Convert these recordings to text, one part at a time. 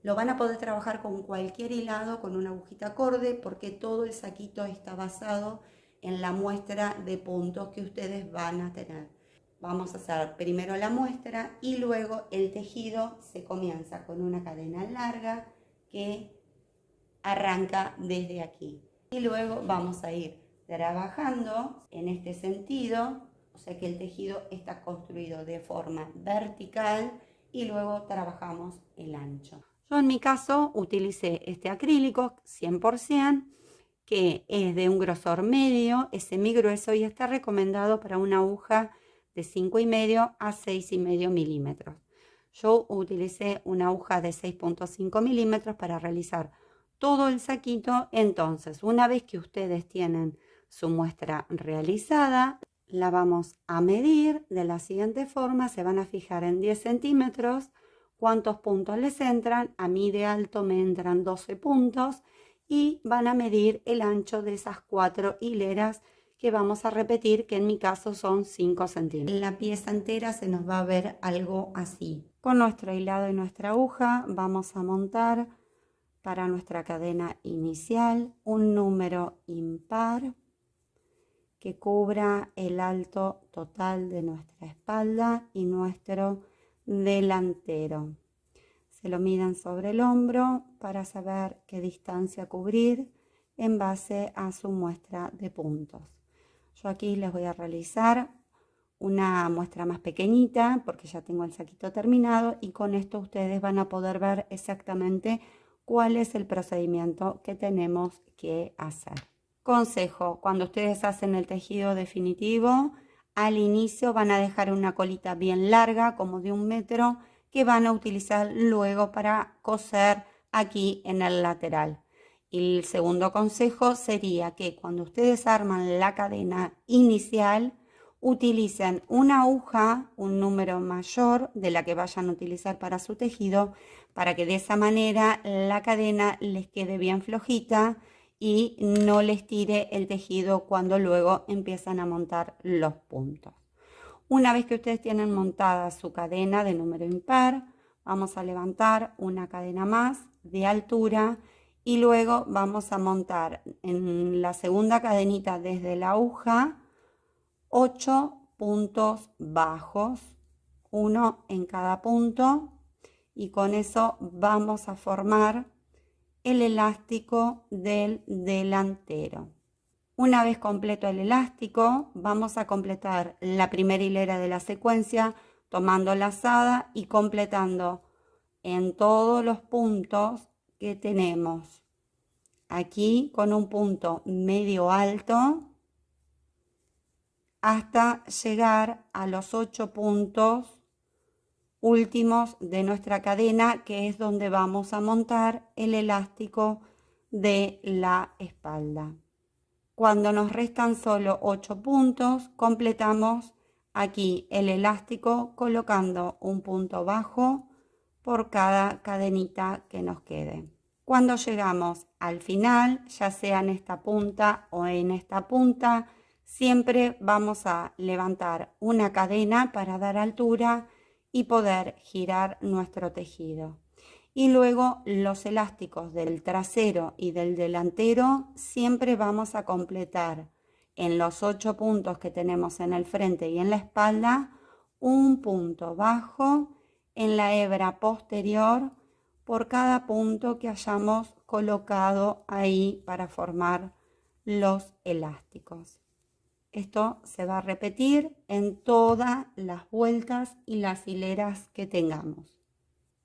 Lo van a poder trabajar con cualquier hilado, con una agujita acorde, porque todo el saquito está basado en la muestra de puntos que ustedes van a tener. Vamos a hacer primero la muestra y luego el tejido se comienza con una cadena larga que arranca desde aquí. Y luego vamos a ir trabajando en este sentido, o sea que el tejido está construido de forma vertical y luego trabajamos el ancho. Yo en mi caso utilicé este acrílico 100%, que es de un grosor medio, es semigrueso y está recomendado para una aguja de 5,5 a 6,5 milímetros. Yo utilicé una aguja de 6,5 milímetros para realizar todo el saquito. Entonces, una vez que ustedes tienen su muestra realizada, la vamos a medir de la siguiente forma. Se van a fijar en 10 centímetros cuántos puntos les entran. A mí de alto me entran 12 puntos y van a medir el ancho de esas 4 hileras que vamos a repetir, que en mi caso son 5 centímetros. La pieza entera se nos va a ver algo así. Con nuestro hilado y nuestra aguja vamos a montar para nuestra cadena inicial un número impar que cubra el alto total de nuestra espalda y nuestro delantero. Se lo miden sobre el hombro para saber qué distancia cubrir en base a su muestra de puntos. Yo aquí les voy a realizar una muestra más pequeñita porque ya tengo el saquito terminado, y con esto ustedes van a poder ver exactamente cuál es el procedimiento que tenemos que hacer. Consejo: cuando ustedes hacen el tejido definitivo, al inicio van a dejar una colita bien larga, como de 1 metro, que van a utilizar luego para coser aquí en el lateral. Y el segundo consejo sería que cuando ustedes arman la cadena inicial, utilicen una aguja, un número mayor de la que vayan a utilizar para su tejido, para que de esa manera la cadena les quede bien flojita y no les tire el tejido cuando luego empiezan a montar los puntos. Una vez que ustedes tienen montada su cadena de número impar, vamos a levantar una cadena más de altura y luego vamos a montar en la segunda cadenita desde la aguja 8 puntos bajos, uno en cada punto, y con eso vamos a formar el elástico del delantero. Una vez completo el elástico, vamos a completar la primera hilera de la secuencia tomando lazada y completando en todos los puntos que tenemos. Aquí con un punto medio alto hasta llegar a los 8 puntos últimos de nuestra cadena, que es donde vamos a montar el elástico de la espalda. Cuando nos restan solo 8 puntos, completamos aquí el elástico colocando un punto bajo por cada cadenita que nos quede. Cuando llegamos al final, ya sea en esta punta o en esta punta, siempre vamos a levantar una cadena para dar altura y poder girar nuestro tejido. Y luego los elásticos del trasero y del delantero siempre vamos a completar en los 8 puntos que tenemos en el frente y en la espalda un punto bajo en la hebra posterior por cada punto que hayamos colocado ahí para formar los elásticos. Esto se va a repetir en todas las vueltas y las hileras que tengamos.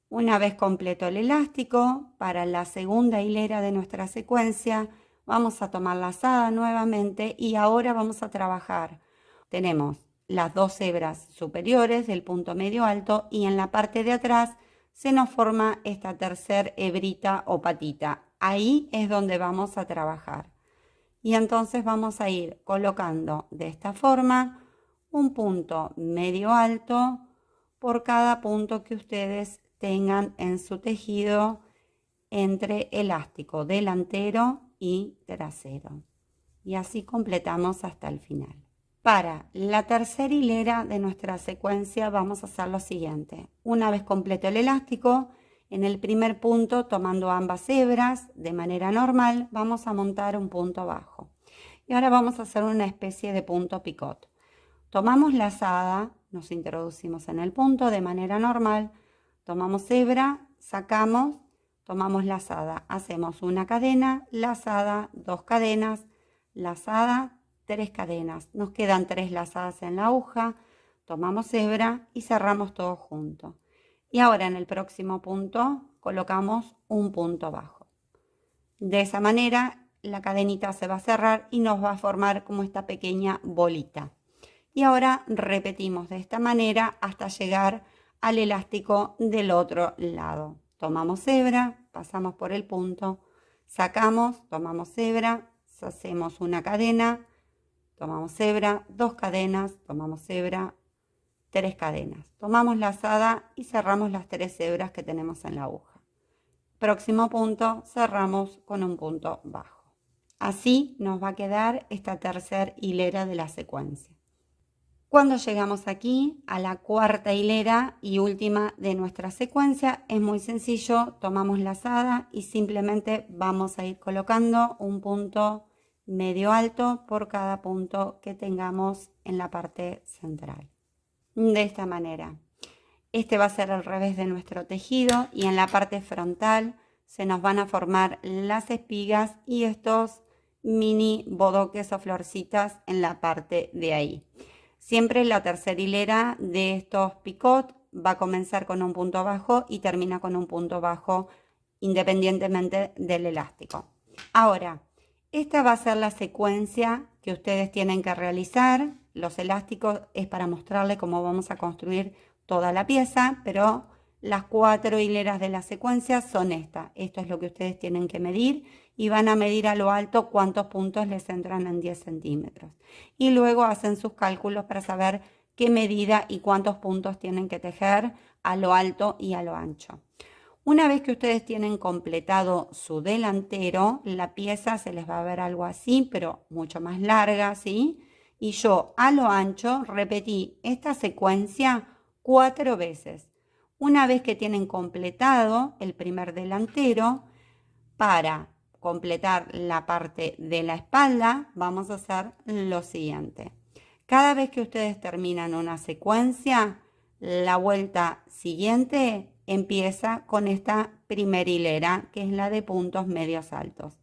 Una vez completo el elástico, para la segunda hilera de nuestra secuencia vamos a tomar lazada nuevamente y ahora vamos a trabajar. Tenemos las 2 hebras superiores del punto medio alto y en la parte de atrás se nos forma esta tercera hebrita o patita. Ahí es donde vamos a trabajar. Y entonces vamos a ir colocando de esta forma un punto medio alto por cada punto que ustedes tengan en su tejido entre elástico delantero y trasero. Y así completamos hasta el final. Para la tercera hilera de nuestra secuencia vamos a hacer lo siguiente. Una vez completo el elástico, En el primer punto, tomando ambas hebras de manera normal, vamos a montar un punto bajo. Y ahora vamos a hacer una especie de punto picot. Tomamos lazada, nos introducimos en el punto de manera normal, tomamos hebra, sacamos, tomamos lazada, hacemos una cadena, lazada, 2 cadenas, lazada, 3 cadenas. Nos quedan 3 lazadas en la aguja, tomamos hebra y cerramos todo junto. Y ahora en el próximo punto colocamos un punto bajo. De esa manera la cadenita se va a cerrar y nos va a formar como esta pequeña bolita. Y ahora repetimos de esta manera hasta llegar al elástico del otro lado. Tomamos hebra, pasamos por el punto, sacamos, tomamos hebra, hacemos una cadena, tomamos hebra, 2 cadenas, tomamos hebra, 3 cadenas. Tomamos lazada y cerramos las 3 hebras que tenemos en la aguja. Próximo punto, cerramos con un punto bajo. Así nos va a quedar esta tercera hilera de la secuencia. Cuando llegamos aquí a la cuarta hilera y última de nuestra secuencia, es muy sencillo, tomamos lazada y simplemente vamos a ir colocando un punto medio alto por cada punto que tengamos en la parte central. De esta manera. Este va a ser el revés de nuestro tejido y en la parte frontal se nos van a formar las espigas y estos mini bodoques o florcitas en la parte de ahí. Siempre la tercera hilera de estos picot va a comenzar con un punto bajo y termina con un punto bajo independientemente del elástico. Ahora, esta va a ser la secuencia que ustedes tienen que realizar. Los elásticos es para mostrarles cómo vamos a construir toda la pieza, pero las 4 hileras de la secuencia son estas. Esto es lo que ustedes tienen que medir y van a medir a lo alto cuántos puntos les entran en 10 centímetros. Y luego hacen sus cálculos para saber qué medida y cuántos puntos tienen que tejer a lo alto y a lo ancho. Una vez que ustedes tienen completado su delantero, la pieza se les va a ver algo así, pero mucho más larga, ¿sí? Y yo a lo ancho repetí esta secuencia 4 veces. Una vez que tienen completado el primer delantero, para completar la parte de la espalda, vamos a hacer lo siguiente. Cada vez que ustedes terminan una secuencia, la vuelta siguiente empieza con esta primera hilera, que es la de puntos medios altos.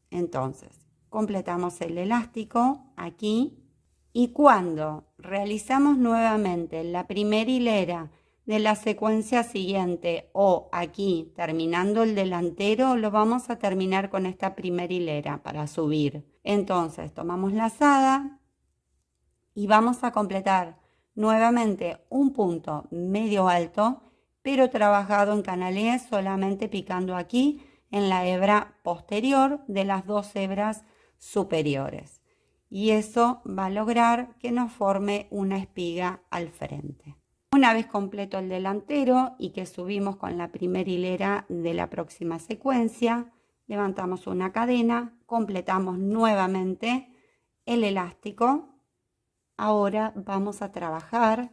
Entonces, completamos el elástico aquí y cuando realizamos nuevamente la primera hilera de la secuencia siguiente o aquí terminando el delantero, lo vamos a terminar con esta primera hilera para subir. Entonces tomamos lazada y vamos a completar nuevamente un punto medio alto, pero trabajado en canalés, solamente picando aquí en la hebra posterior de las 2 hebras superiores. Y eso va a lograr que nos forme una espiga al frente. Una vez completo el delantero y que subimos con la primera hilera de la próxima secuencia, levantamos una cadena, completamos nuevamente el elástico. Ahora vamos a trabajar,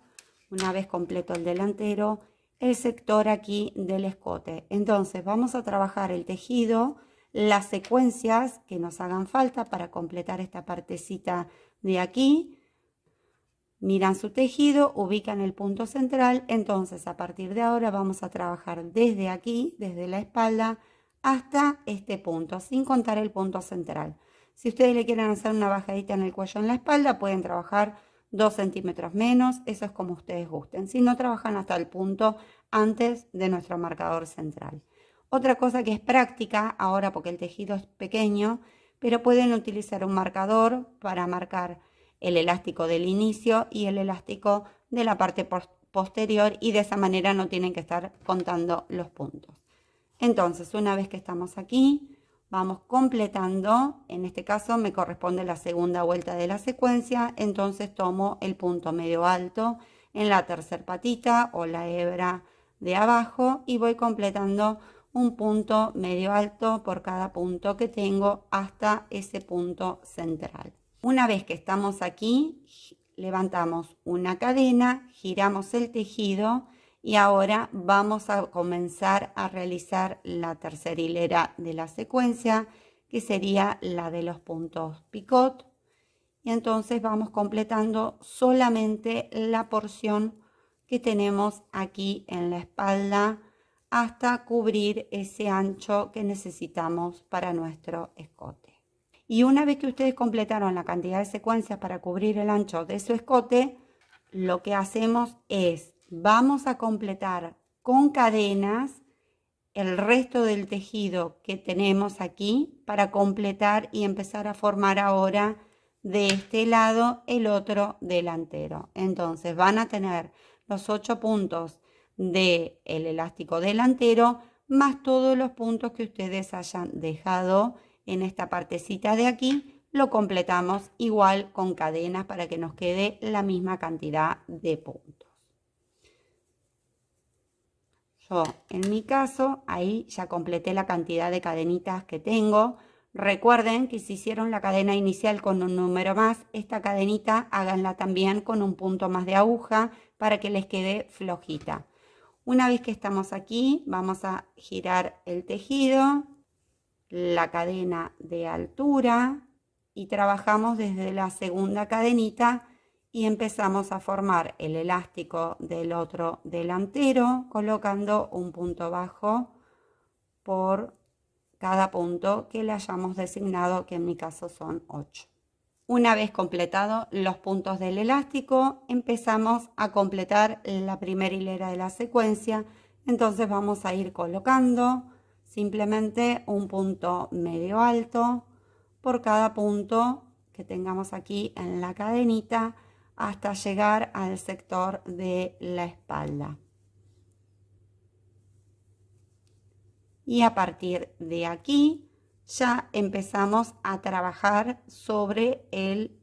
una vez completo el delantero, el sector aquí del escote. Entonces vamos a trabajar el tejido, las secuencias que nos hagan falta para completar esta partecita de aquí. Miran su tejido, ubican el punto central. Entonces a partir de ahora vamos a trabajar desde aquí, desde la espalda, hasta este punto, sin contar el punto central. Si ustedes le quieren hacer una bajadita en el cuello en la espalda, pueden trabajar 2 centímetros menos, eso es como ustedes gusten. Si no, trabajan hasta el punto antes de nuestro marcador central. Otra cosa que es práctica ahora porque el tejido es pequeño, pero pueden utilizar un marcador para marcar el elástico del inicio y el elástico de la parte posterior y de esa manera no tienen que estar contando los puntos. Entonces, una vez que estamos aquí, vamos completando. En este caso me corresponde la segunda vuelta de la secuencia, entonces tomo el punto medio alto en la tercera patita o la hebra de abajo y voy completando un punto medio alto por cada punto que tengo hasta ese punto central. Una vez que estamos aquí, levantamos una cadena, giramos el tejido Y ahora vamos a comenzar a realizar la tercera hilera de la secuencia, que sería la de los puntos picot. Y entonces vamos completando solamente la porción que tenemos aquí en la espalda hasta cubrir ese ancho que necesitamos para nuestro escote. Y una vez que ustedes completaron la cantidad de secuencias para cubrir el ancho de su escote, lo que hacemos es, vamos a completar con cadenas el resto del tejido que tenemos aquí para completar y empezar a formar ahora de este lado el otro delantero. Entonces van a tener los 8 puntos del elástico delantero más todos los puntos que ustedes hayan dejado en esta partecita de aquí. Lo completamos igual con cadenas para que nos quede la misma cantidad de puntos. Yo, en mi caso, ahí ya completé la cantidad de cadenitas que tengo. Recuerden que si hicieron la cadena inicial con un número más, esta cadenita háganla también con un punto más de aguja para que les quede flojita. Una vez que estamos aquí, vamos a girar el tejido, la cadena de altura y trabajamos desde la segunda cadenita y empezamos a formar el elástico del otro delantero colocando un punto bajo por cada punto que le hayamos designado, que en mi caso son 8. Una vez completados los puntos del elástico, empezamos a completar la primera hilera de la secuencia. Entonces vamos a ir colocando simplemente un punto medio alto por cada punto que tengamos aquí en la cadenita hasta llegar al sector de la espalda. Y a partir de aquí ya empezamos a trabajar sobre el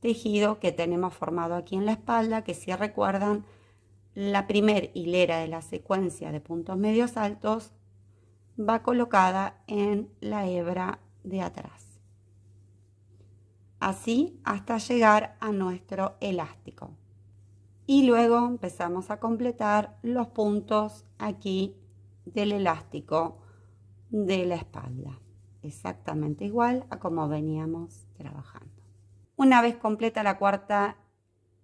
tejido que tenemos formado aquí en la espalda, que si recuerdan, la primera hilera de la secuencia de puntos medios altos va colocada en la hebra de atrás. Así hasta llegar a nuestro elástico. Y luego empezamos a completar los puntos aquí del elástico de la espalda. Exactamente igual a como veníamos trabajando. Una vez completa la cuarta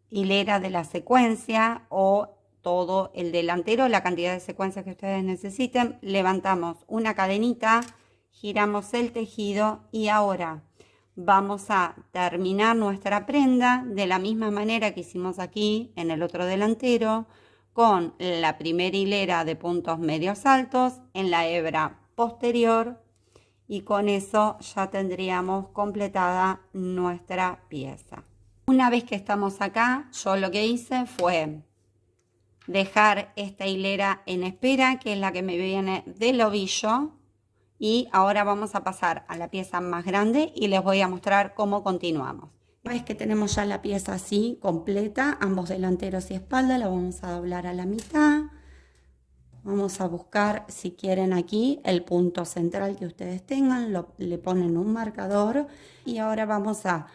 hilera de la secuencia o todo el delantero, la cantidad de secuencias que ustedes necesiten, levantamos una cadenita, giramos el tejido y ahora vamos a terminar nuestra prenda de la misma manera que hicimos aquí en el otro delantero, con la primera hilera de puntos medios altos en la hebra posterior, y con eso ya tendríamos completada nuestra pieza. Una vez que estamos acá, yo lo que hice fue dejar esta hilera en espera, que es la que me viene del ovillo, y ahora vamos a pasar a la pieza más grande y les voy a mostrar cómo continuamos. Una vez que tenemos ya la pieza así completa, ambos delanteros y espalda, la vamos a doblar a la mitad. Vamos a buscar, si quieren, aquí el punto central que ustedes tengan, le ponen un marcador y ahora vamos a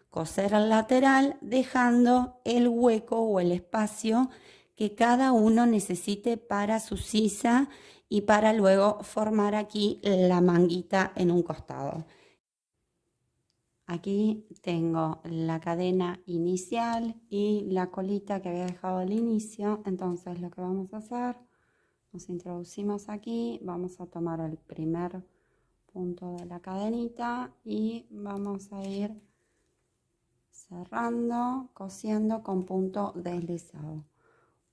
coser al lateral dejando el hueco o el espacio que cada uno necesite para su sisa y para luego formar aquí la manguita en un costado. Aquí tengo la cadena inicial y la colita que había dejado al inicio. Entonces lo que vamos a hacer, nos introducimos aquí, vamos a tomar el primer punto de la cadenita y vamos a ir cerrando, cosiendo con punto deslizado.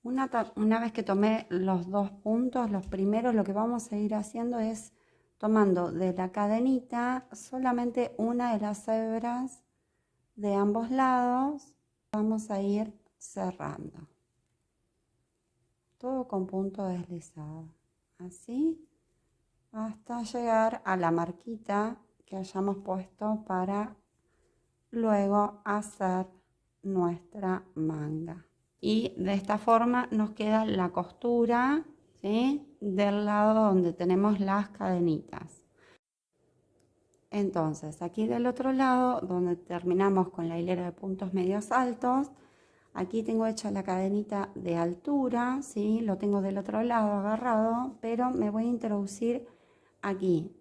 Una vez que tomé los dos puntos, los primeros, lo que vamos a ir haciendo es tomando de la cadenita solamente una de las hebras de ambos lados. Vamos a ir cerrando. Todo con punto deslizado. Así hasta llegar a la marquita que hayamos puesto para luego hacer nuestra manga. Y de esta forma nos queda la costura, ¿sí?, del lado donde tenemos las cadenitas. Entonces aquí del otro lado, donde terminamos con la hilera de puntos medios altos, Aquí tengo hecha la cadenita de altura, ¿sí? Lo tengo del otro lado agarrado, pero me voy a introducir aquí,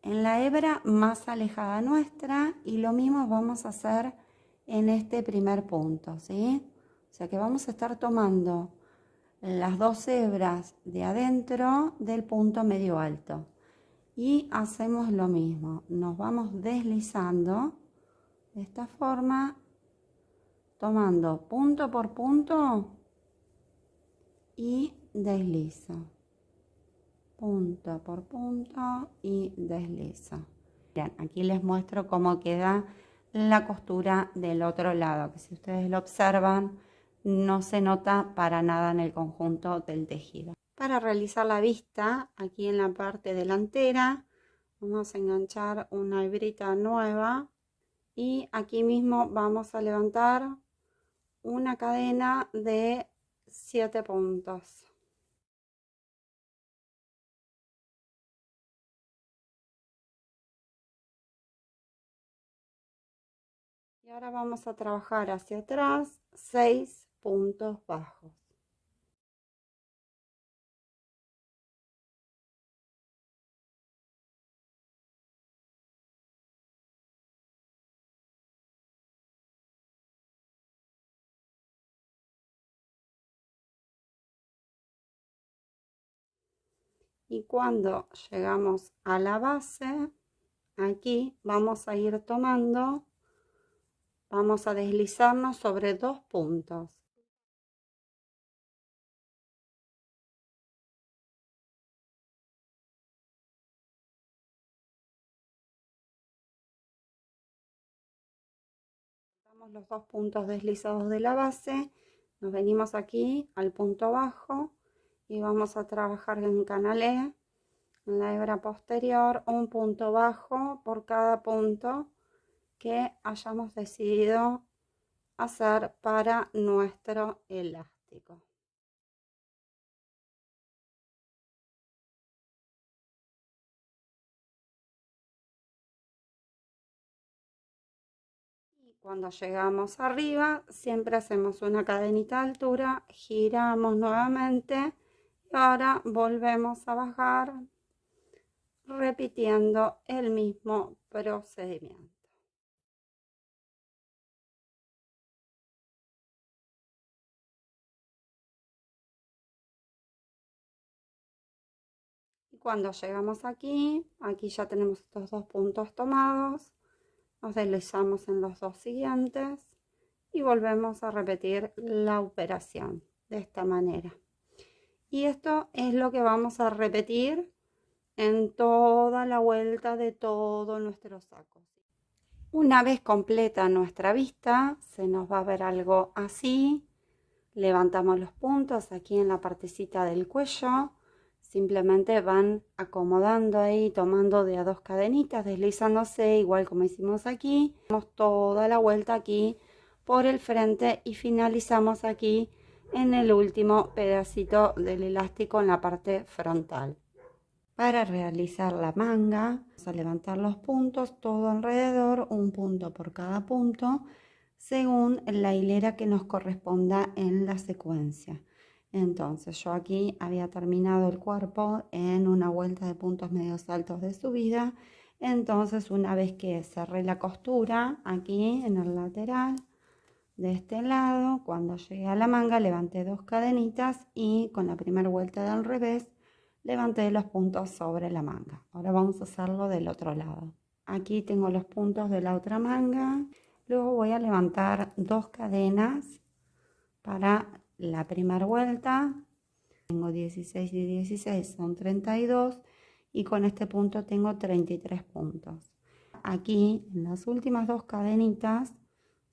en la hebra más alejada nuestra, y lo mismo vamos a hacer en este primer punto, ¿sí? O sea que vamos a estar tomando las dos hebras de adentro del punto medio alto y hacemos lo mismo, nos vamos deslizando de esta forma, tomando punto por punto y deslizo, punto por punto y deslizo. Bien, aquí les muestro cómo queda la costura del otro lado, que si ustedes lo observan no se nota para nada en el conjunto del tejido. Para realizar la vista, aquí en la parte delantera vamos a enganchar una hebrita nueva y aquí mismo vamos a levantar una cadena de 7 puntos. Y ahora vamos a trabajar hacia atrás 6 puntos bajos. Y cuando llegamos a la base, aquí vamos a ir tomando, vamos a deslizarnos sobre 2 puntos. Los 2 puntos deslizados de la base, nos venimos aquí al punto bajo y vamos a trabajar en canalé en la hebra posterior un punto bajo por cada punto que hayamos decidido hacer para nuestro elástico. Y cuando llegamos arriba, siempre hacemos una cadenita de altura, giramos nuevamente y ahora volvemos a bajar repitiendo el mismo procedimiento. Y cuando llegamos aquí, aquí ya tenemos estos 2 puntos tomados, nos deslizamos en los 2 siguientes y volvemos a repetir la operación de esta manera. Y esto es lo que vamos a repetir en toda la vuelta de todo nuestro saco. Una vez completa nuestra vista, se nos va a ver algo así. Levantamos los puntos aquí en la partecita del cuello. Simplemente van acomodando ahí, tomando de a 2 cadenitas, deslizándose igual como hicimos aquí. Damos toda la vuelta aquí por el frente y finalizamos aquí en el último pedacito del elástico en la parte frontal. Para realizar la manga, vamos a levantar los puntos todo alrededor, un punto por cada punto, según la hilera que nos corresponda en la secuencia. Entonces yo aquí había terminado el cuerpo en una vuelta de puntos medios altos de subida. Entonces una vez que cerré la costura aquí en el lateral de este lado, cuando llegué a la manga levanté 2 cadenitas y con la primera vuelta del revés levanté los puntos sobre la manga. Ahora vamos a hacerlo del otro lado. Aquí tengo los puntos de la otra manga. Luego voy a levantar 2 cadenas para la primera vuelta. Tengo 16 y 16, son 32 y con este punto tengo 33 puntos. Aquí en las últimas 2 cadenitas,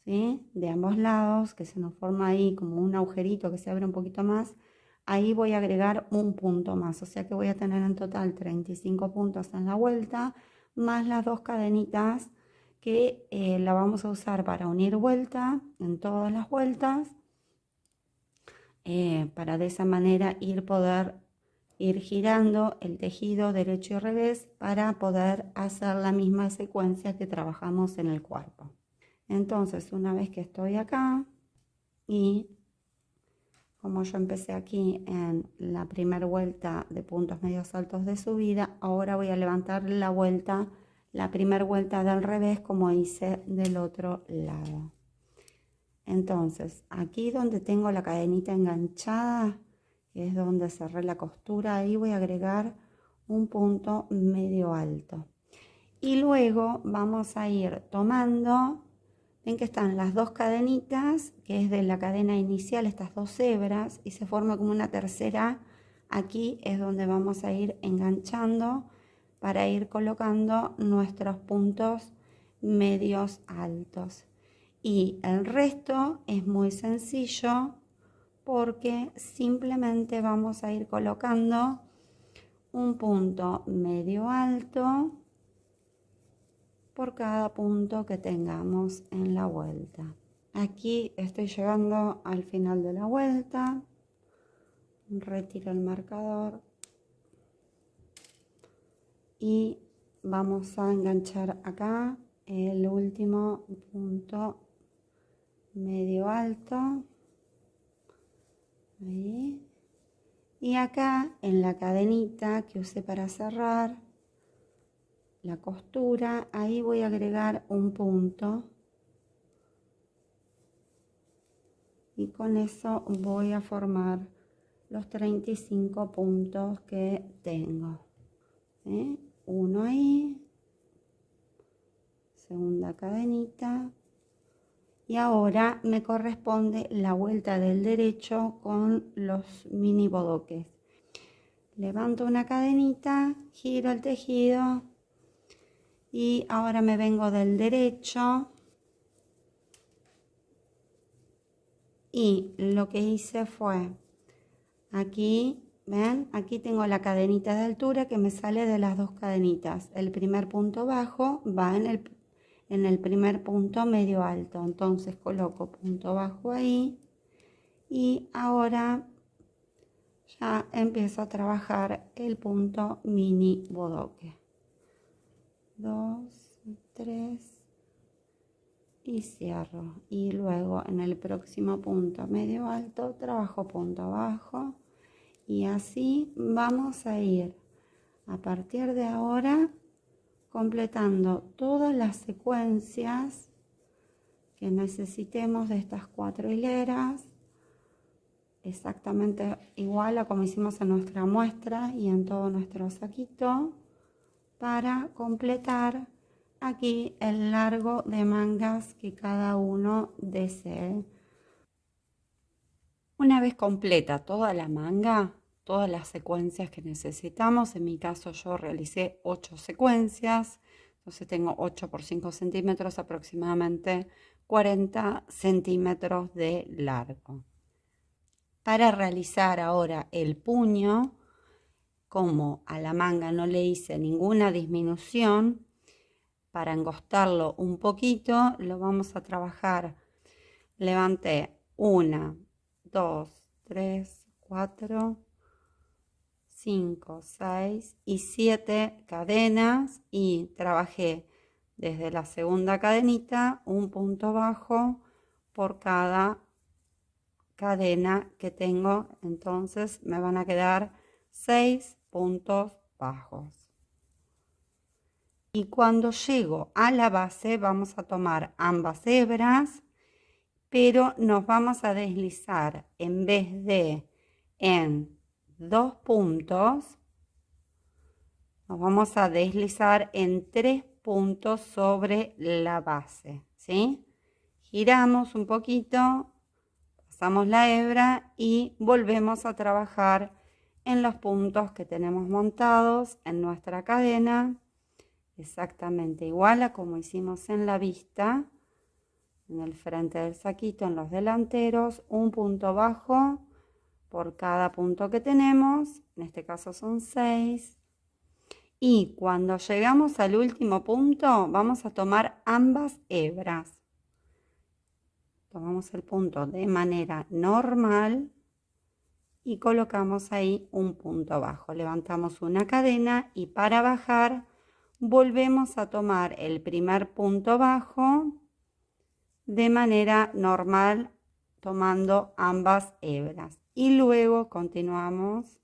¿sí?, de ambos lados, que se nos forma ahí como un agujerito que se abre un poquito más, ahí voy a agregar un punto más, o sea que voy a tener en total 35 puntos en la vuelta, más las 2 cadenitas que la vamos a usar para unir vuelta en todas las vueltas, para de esa manera poder ir girando el tejido derecho y revés para poder hacer la misma secuencia que trabajamos en el cuerpo. Entonces, una vez que estoy acá, y como yo empecé aquí en la primera vuelta de puntos medios altos de subida, ahora voy a levantar la vuelta, la primera vuelta del revés como hice del otro lado. Entonces, aquí donde tengo la cadenita enganchada, que es donde cerré la costura, ahí voy a agregar un punto medio alto. Y luego vamos a ir tomando, ven que están las dos cadenitas, que es de la cadena inicial, estas dos hebras, y se forma como una tercera. Aquí es donde vamos a ir enganchando para ir colocando nuestros puntos medios altos. Y el resto es muy sencillo porque simplemente vamos a ir colocando un punto medio alto por cada punto que tengamos en la vuelta. Aquí estoy llegando al final de la vuelta. Retiro el marcador y vamos a enganchar acá el último punto medio alto. Ahí. Y acá en la cadenita que usé para cerrar la costura, ahí voy a agregar un punto y con eso voy a formar los 35 puntos que tengo. Uno ahí, segunda cadenita, y ahora me corresponde la vuelta del derecho con los mini bodoques. Levanto una cadenita, giro el tejido y ahora me vengo del derecho y lo que hice fue aquí, ven, aquí tengo la cadenita de altura que me sale de las dos cadenitas. El primer punto bajo va en el primer punto medio alto, entonces coloco punto bajo ahí y ahora ya empiezo a trabajar el punto mini bodoque. 2, 3 y cierro, y luego en el próximo punto medio alto trabajo punto bajo y así vamos a ir a partir de ahora completando todas las secuencias que necesitemos de estas 4 hileras, exactamente igual a como hicimos en nuestra muestra y en todo nuestro saquito, para completar aquí el largo de mangas que cada uno desee. Una vez completa toda la manga, todas las secuencias que necesitamos, en mi caso yo realicé 8 secuencias, entonces tengo 8 por 5 centímetros, aproximadamente 40 centímetros de largo. Para realizar ahora el puño, como a la manga no le hice ninguna disminución, para engostarlo un poquito, lo vamos a trabajar. Levanté 1, 2, 3, 4, 5, 6 y 7 cadenas y trabajé desde la segunda cadenita un punto bajo por cada cadena que tengo, entonces me van a quedar 6 puntos bajos. Y cuando llego a la base vamos a tomar ambas hebras, pero nos vamos a deslizar en vez de en 2 puntos, nos vamos a deslizar en 3 puntos sobre la base, ¿sí? Giramos un poquito, pasamos la hebra y volvemos a trabajar en los puntos que tenemos montados en nuestra cadena, exactamente igual a como hicimos en la vista, en el frente del saquito, en los delanteros, un punto bajo por cada punto que tenemos, en este caso son 6. Y cuando llegamos al último punto, vamos a tomar ambas hebras. Tomamos el punto de manera normal y colocamos ahí un punto bajo. Levantamos una cadena y para bajar volvemos a tomar el primer punto bajo de manera normal tomando ambas hebras y luego continuamos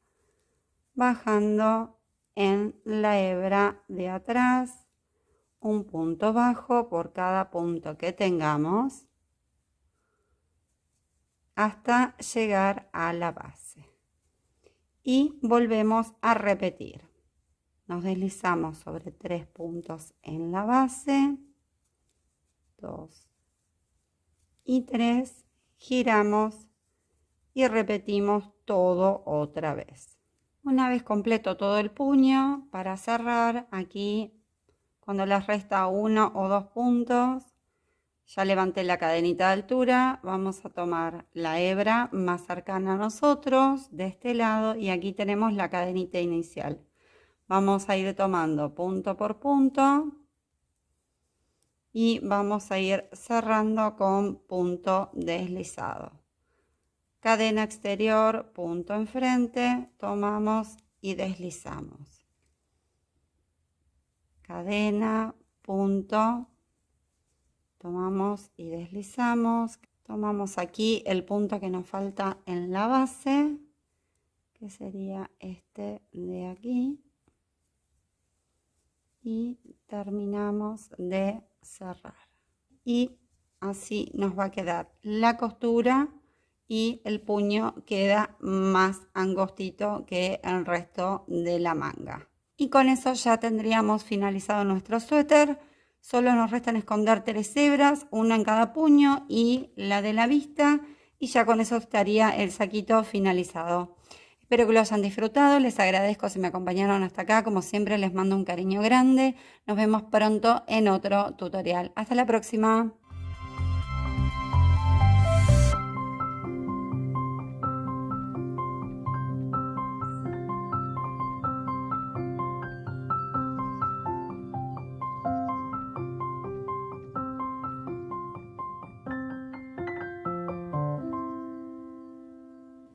bajando en la hebra de atrás un punto bajo por cada punto que tengamos hasta llegar a la base y volvemos a repetir. Nos deslizamos sobre 3 puntos en la base, 2 y 3, giramos y repetimos todo otra vez. Una vez completo todo el puño, para cerrar aquí, cuando les resta 1 o 2 puntos, ya levanté la cadenita de altura, vamos a tomar la hebra más cercana a nosotros de este lado y aquí tenemos la cadenita inicial. Vamos a ir tomando punto por punto y vamos a ir cerrando con punto deslizado. Cadena exterior, punto enfrente, tomamos y deslizamos. Cadena, punto, tomamos y deslizamos. Tomamos aquí el punto que nos falta en la base, que sería este de aquí. Y terminamos de cerrar. Y así nos va a quedar la costura y el puño queda más angostito que el resto de la manga. Y con eso ya tendríamos finalizado nuestro suéter. Solo nos restan esconder 3 hebras, una en cada puño y la de la vista, y ya con eso estaría el saquito finalizado. Espero que lo hayan disfrutado, les agradezco si me acompañaron hasta acá, como siempre les mando un cariño grande. Nos vemos pronto en otro tutorial. Hasta la próxima.